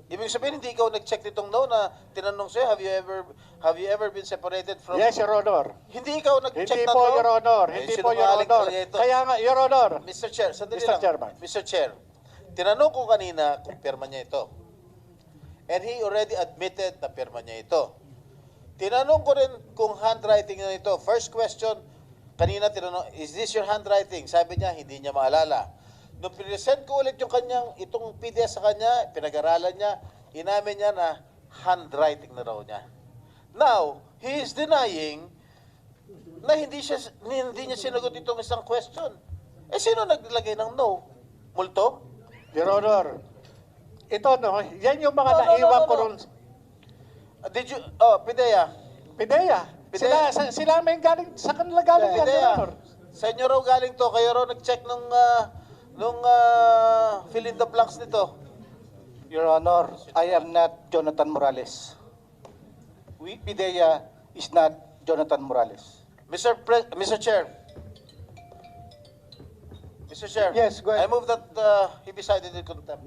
Ibig sabihin, hindi ikaw nag-check nitong no na tinanong sa'yo, have you ever been separated from... Yes, Your Honor. Hindi ikaw nag-check Hindi na po, no? Your Honor. Eh, Hindi po, Your sinungaling Honor. talaga ito. Kaya nga, Your Honor. Mr. Chair, sandali Mr. lang. Chairman. Mr. Chair, tinanong ko kanina kung pirma niya ito. And he already admitted na pirma niya ito. Tinanong ko rin kung handwriting na ito. First question, kanina tinanong, is this your handwriting? Sabi niya, hindi niya maalala. Nung present ko ulit yung kanyang, itong PDF sa kanya, pinag-aralan niya, inamin niya na handwriting na raw niya. Now, he is denying na hindi niya sinagot itong isang question. Eh, sino naglagay ng no? Multo? Your Honor. Ito, no? Yan yung mga naiwan ko ron. Did you, oh, Pidea. Pidea. Pidea. Sila may galing, sa kanila galing yan, Your Pidea, Honor. sa inyo raw galing to, kayo raw nag-check nung fill in the blanks nito. Your Honor, I am not Jonathan Morales. Pidea is not Jonathan Morales. Mr. Chair. Mr. Chair. Yes, go ahead. I move that he be cited in contempt.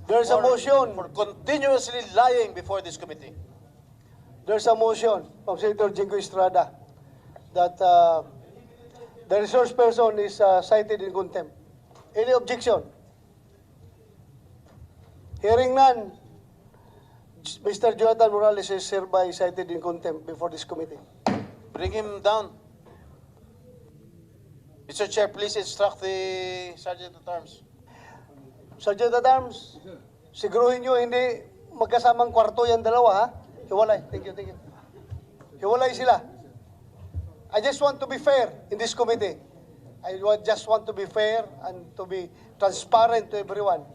There's a motion. For continuously lying before this committee. There's a motion from Senator Jingo Estrada that the resource person is cited in contempt. Any objection? Hearing none, Mr. Jonathan Morales is hereby cited in contempt before this committee. Bring him down. Mr. Chair, please instruct the Sergeant at Arms. Sergeant at Arms, siguruhin nyo hindi magkasamang kwarto yan dalawa, ha? Hiwalay. Thank you, thank you. Hiwalay sila. I just want to be fair in this committee. Just want to be fair and to be transparent to everyone.